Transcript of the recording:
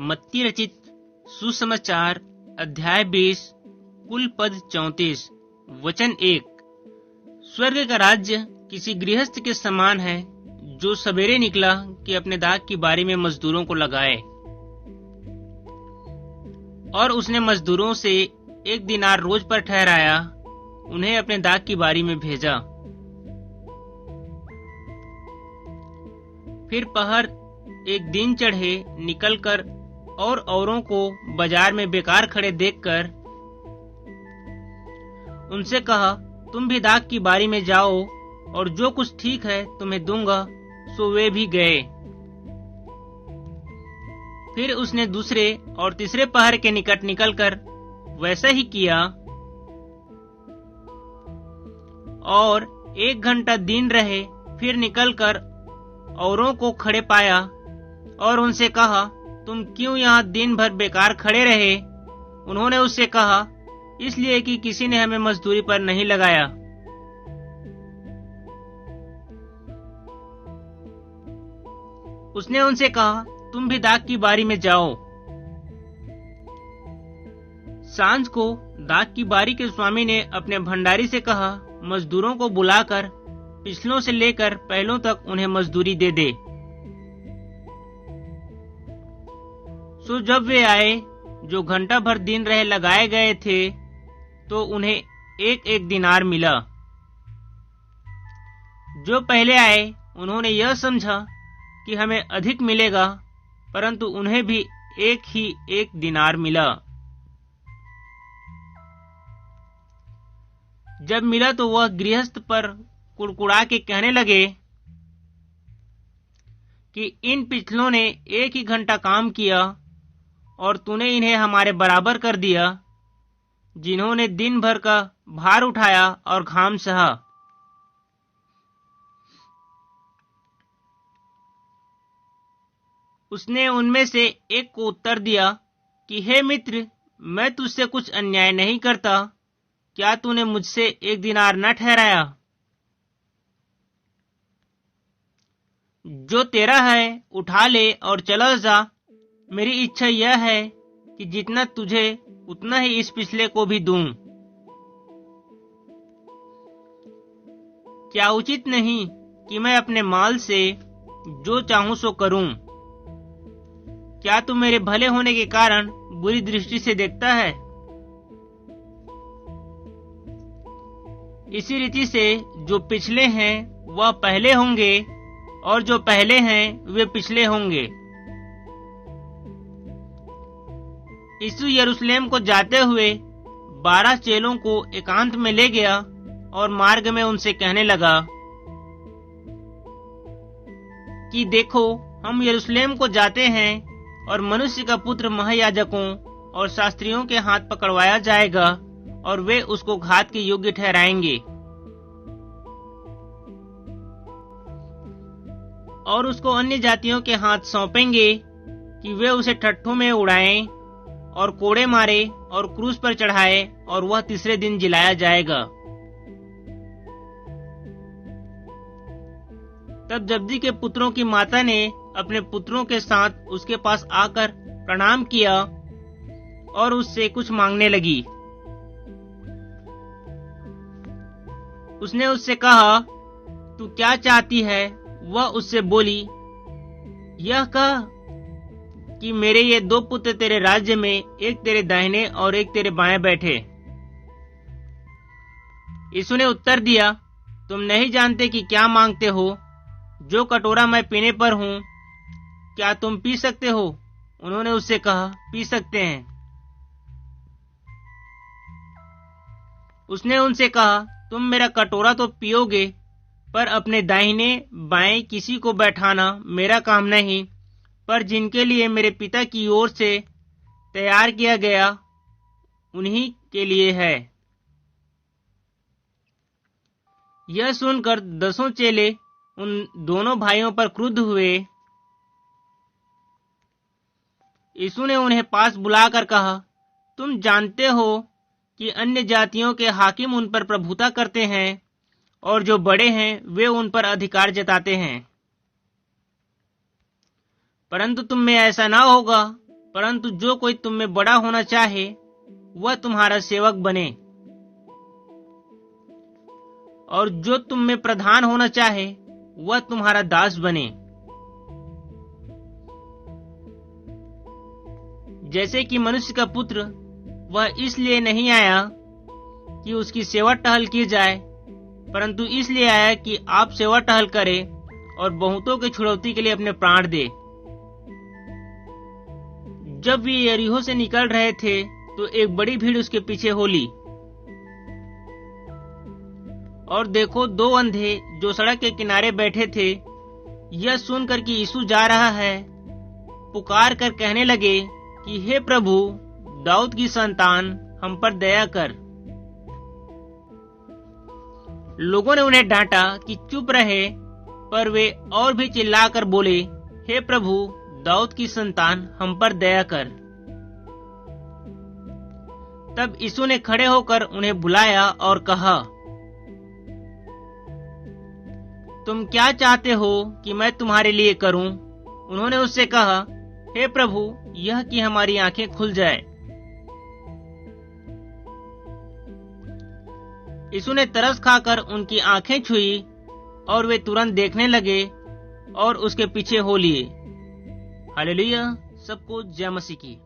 मत्ती रचित सुसमाचार अध्याय 20 कुल पद 34 वचन 1। स्वर्ग का राज्य किसी गृहस्थ के समान है जो सवेरे निकला कि अपने दाख की बारी में मजदूरों को लगाए, और उसने मजदूरों से 1 दिनार रोज पर ठहराया, उन्हें अपने दाख की बारी में भेजा। फिर पहर एक दिन चढ़े निकलकर और औरों को बाजार में बेकार खड़े देखकर उनसे कहा, तुम भी दाख की बारी में जाओ और जो कुछ ठीक है तुम्हें दूंगा। सो वे भी गए। फिर उसने दूसरे और तीसरे पहर के निकट निकलकर वैसा ही किया, और 1 घंटा दिन रहे। फिर निकलकर औरों को खड़े पाया और उनसे कहा, तुम क्यों यहाँ दिन भर बेकार खड़े रहे? उन्होंने उससे कहा, इसलिए कि किसी ने हमें मजदूरी पर नहीं लगाया। उसने उनसे कहा, तुम भी दाख की बारी में जाओ। सांझ को दाख की बारी के स्वामी ने अपने भंडारी से कहा, मजदूरों को बुलाकर पिछलों से लेकर पहलों तक उन्हें मजदूरी दे दे। सो जब वे आए जो घंटा भर दिन रहे लगाए गए थे, तो उन्हें 1-1 दिनार मिला। जो पहले आए उन्होंने यह समझा कि हमें अधिक मिलेगा, परंतु उन्हें भी 1 दिनार मिला। जब मिला तो वह गृहस्थ पर कुड़कुड़ा के कहने लगे कि इन पिछलों ने 1 ही घंटा काम किया और तूने इन्हें हमारे बराबर कर दिया, जिन्होंने दिन भर का भार उठाया और घाम सहा। उसने उनमें से एक को उत्तर दिया कि हे मित्र, मैं तुझसे कुछ अन्याय नहीं करता। क्या तूने मुझसे 1 दिनार न ठहराया? जो तेरा है उठा ले और चला जा। मेरी इच्छा यह है कि जितना तुझे उतना ही इस पिछले को भी दूं। क्या उचित नहीं कि मैं अपने माल से जो चाहूं सो करूं? क्या तू मेरे भले होने के कारण बुरी दृष्टि से देखता है? इसी रीति से जो पिछले हैं वह पहले होंगे, और जो पहले हैं वे पिछले होंगे। यीशु यरूशलेम को जाते हुए 12 चेलों को एकांत में ले गया और मार्ग में उनसे कहने लगा कि देखो, हम यरूशलेम को जाते हैं और मनुष्य का पुत्र महायाजकों और शास्त्रियों के हाथ पकड़वाया जाएगा, और वे उसको घात के योग्य ठहराएंगे और उसको अन्य जातियों के हाथ सौंपेंगे कि वे उसे ठट्ठों में उड़ाएं और कोड़े मारे और क्रूस पर चढ़ाए, और वह तीसरे दिन जिलाया जाएगा। तब जब्दी के पुत्रों की माता ने अपने पुत्रों के साथ उसके पास आकर प्रणाम किया और उससे कुछ मांगने लगी। उसने उससे कहा, तू क्या चाहती है? वह उससे बोली, यह कह कि मेरे ये 2 पुत्र तेरे राज्य में, एक तेरे दाहिने और एक तेरे बाएं बैठे। यीशु ने उत्तर दिया, तुम नहीं जानते कि क्या मांगते हो। जो कटोरा मैं पीने पर हूँ, क्या तुम पी सकते हो? उन्होंने उससे कहा, पी सकते हैं। उसने उनसे कहा, तुम मेरा कटोरा तो पियोगे, पर अपने दाहिने बाएं किसी को बैठाना मेरा काम नहीं, पर जिनके लिए मेरे पिता की ओर से तैयार किया गया उन्हीं के लिए है। यह सुनकर 10 चेले उन दोनों भाइयों पर क्रुद्ध हुए। यीशु ने उन्हें पास बुलाकर कहा, तुम जानते हो कि अन्य जातियों के हाकिम उन पर प्रभुता करते हैं, और जो बड़े हैं वे उन पर अधिकार जताते हैं। परंतु तुम में ऐसा ना होगा, परंतु जो कोई तुम में बड़ा होना चाहे वह तुम्हारा सेवक बने, और जो तुम में प्रधान होना चाहे वह तुम्हारा दास बने। जैसे कि मनुष्य का पुत्र वह इसलिए नहीं आया कि उसकी सेवा टहल की जाए, परंतु इसलिए आया कि आप सेवा टहल करें और बहुतों की छुड़ौती के लिए अपने प्राण दे। जब वे यरीहो से निकल रहे थे तो एक बड़ी भीड़ उसके पीछे हो ली, और देखो, 2 अंधे जो सड़क के किनारे बैठे थे, यह सुनकर कि यीशु जा रहा है, पुकार कर कहने लगे कि हे प्रभु, दाऊद की संतान, हम पर दया कर। लोगों ने उन्हें डांटा कि चुप रहे, पर वे और भी चिल्लाकर बोले, हे प्रभु, दाऊद की संतान, हम पर दया कर। तब यीशु ने खड़े होकर उन्हें बुलाया और कहा, तुम क्या चाहते हो कि मैं तुम्हारे लिए करूं? उन्होंने उससे कहा, हे प्रभु, यह कि हमारी आंखें खुल जाए। यीशु ने तरस खाकर उनकी आंखें छुई और वे तुरंत देखने लगे और उसके पीछे हो लिए। हालेलुया! सबको जय मसीह की।